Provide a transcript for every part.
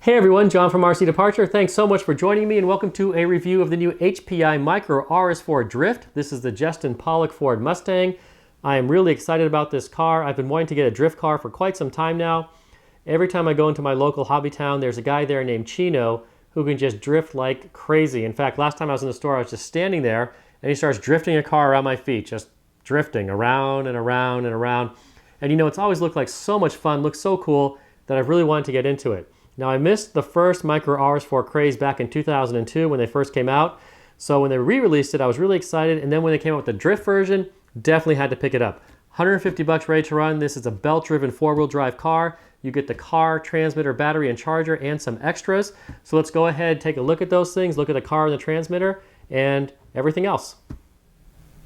Hey everyone, John from RC Departure. Thanks so much for joining me and welcome to a review of the new HPI Micro RS4 Drift. This is the Justin Pawlak Ford Mustang. I am really excited about this car. I've been wanting to get a drift car for quite some time now. Every time I go into my local hobby town, there's a guy there named Chino who can just drift like crazy. In fact, last time I was in the store, I was just standing there and he starts drifting a car around my feet, just drifting around and around and around. And you know, it's always looked like so much fun, looks so cool that I've really wanted to get into it. Now, I missed the first Micro RS4 craze back in 2002 when they first came out. So when they re-released it, I was really excited. And then when they came out with the drift version, definitely had to pick it up. 150 bucks ready to run. This is a belt-driven four-wheel drive car. You get the car, transmitter, battery, and charger, and some extras. So let's go ahead, take a look at those things, look at the car and the transmitter, and everything else.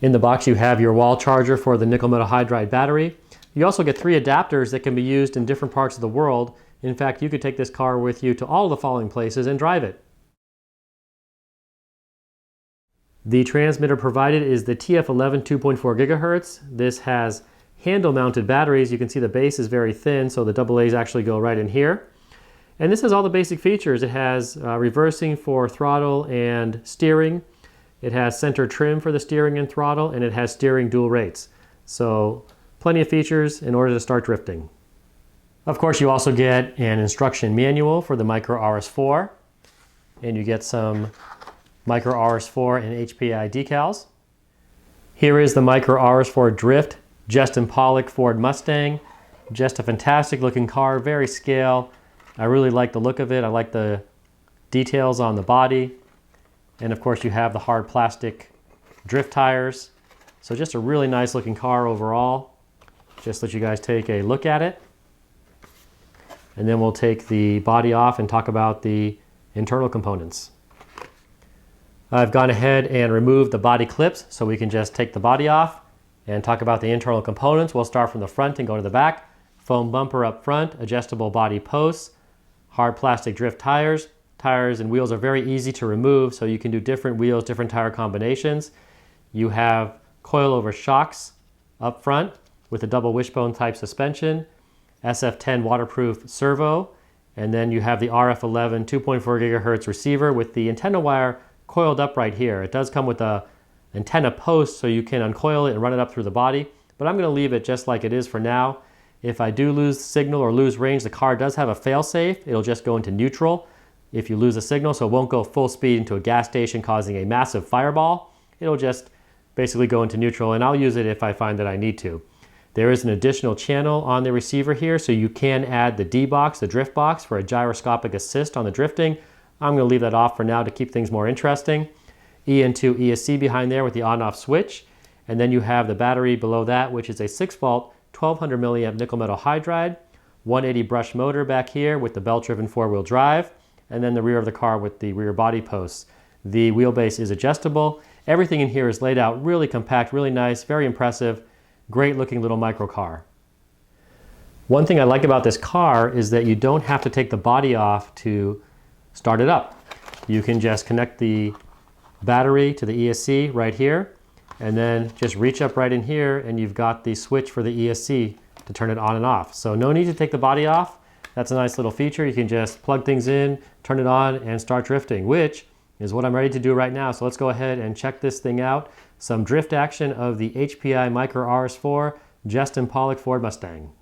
In the box, you have your wall charger for the nickel metal hydride battery. You also get 3 adapters that can be used in different parts of the world. In fact, you could take this car with you to all the following places and drive it. The transmitter provided is the TF11 2.4 gigahertz. This has handle-mounted batteries. You can see the base is very thin, so the AA's actually go right in here. And this has all the basic features. It has reversing for throttle and steering. It has center trim for the steering and throttle, and it has steering dual rates. So plenty of features in order to start drifting. Of course, you also get an instruction manual for the Micro RS4, and you get some Micro RS4 and HPI decals. Here is the Micro RS4 Drift Justin Pawlak Ford Mustang. Just a fantastic looking car, very scale. I really like the look of it. I like the details on the body. And of course, you have the hard plastic drift tires. So just a really nice looking car overall. Just let you guys take a look at it. And then we'll take the body off and talk about the internal components. I've gone ahead and removed the body clips so we can just take the body off and talk about the internal components. We'll start from the front and go to the back. Foam bumper up front, adjustable body posts, hard plastic drift tires. Tires and wheels are very easy to remove, so you can do different wheels, different tire combinations. You have coilover shocks up front with a double wishbone type suspension. SF10 waterproof servo, and then you have the RF11 2.4 gigahertz receiver with the antenna wire coiled up right here. It does come with a antenna post so you can uncoil it and run it up through the body, but I'm going to leave it just like it is for now. If I do lose signal or lose range, the car does have a fail-safe. It'll just go into neutral if you lose a signal, so it won't go full speed into a gas station causing a massive fireball. It'll just basically go into neutral, and I'll use it if I find that I need to. There is an additional channel on the receiver here, so you can add the D box, the drift box, for a gyroscopic assist on the drifting. I'm going to leave that off for now to keep things more interesting. EN2 ESC behind there with the on-off switch. And then you have the battery below that, which is a 6-volt, 1200 milliamp nickel metal hydride. 180 brush motor back here with the belt-driven four-wheel drive. And then the rear of the car with the rear body posts. The wheelbase is adjustable. Everything in here is laid out really compact, really nice, very impressive. Great looking little micro car. One thing I like about this car is that you don't have to take the body off to start it up. You can just connect the battery to the ESC right here and then just reach up right in here and you've got the switch for the ESC to turn it on and off. So no need to take the body off. That's a nice little feature. You can just plug things in, turn it on, and start drifting, which is what I'm ready to do right now. So let's go ahead and check this thing out. Some drift action of the HPI Micro RS4 Justin Pawlak Ford Mustang.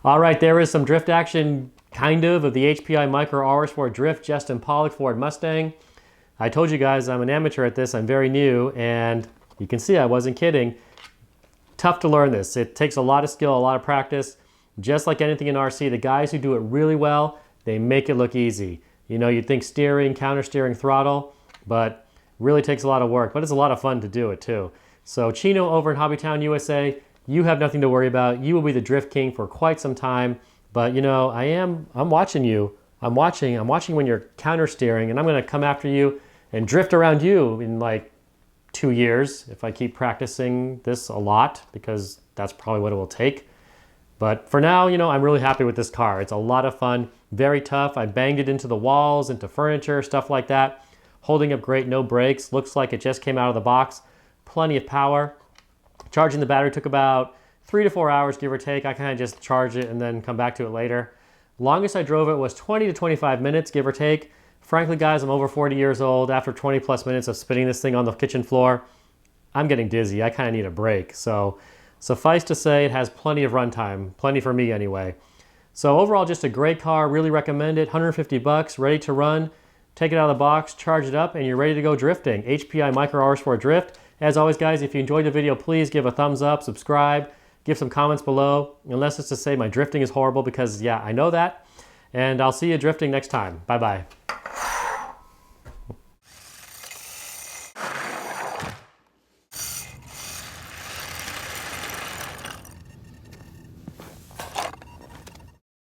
All right, there is some drift action, kind of the HPI Micro RS4 Drift Justin Pawlak Ford Mustang. I told you guys I'm an amateur at this. I'm very new, and you can see I wasn't kidding. Tough to learn this. It takes a lot of skill, a lot of practice. Just like anything in RC, the guys who do it really well, they make it look easy. You know, you'd think steering, counter steering, throttle, but really takes a lot of work, but it's a lot of fun to do it too. So Chino over in Hobbytown, USA, you have nothing to worry about. You will be the drift king for quite some time, but you know, I'm watching you. I'm watching when you're counter steering, and I'm gonna come after you and drift around you in like 2 years if I keep practicing this a lot, because that's probably what it will take. But for now, you know, I'm really happy with this car. It's a lot of fun, very tough. I banged it into the walls, into furniture, stuff like that. Holding up great, no brakes. Looks like it just came out of the box. Plenty of power. Charging the battery took about 3 to 4 hours, give or take. I kind of just charge it and then come back to it later. Longest I drove it was 20 to 25 minutes, give or take. Frankly, guys, I'm over 40 years old. After 20 plus minutes of spinning this thing on the kitchen floor, I'm getting dizzy. I kind of need a break. So suffice to say, it has plenty of runtime. Plenty for me anyway. So overall, just a great car. Really recommend it. 150 bucks, ready to run. Take it out of the box, charge it up, and you're ready to go drifting. HPI Micro RS4 Drift. As always, guys, if you enjoyed the video, please give a thumbs up, subscribe, give some comments below, unless it's to say my drifting is horrible, because yeah, I know that. And I'll see you drifting next time. Bye-bye.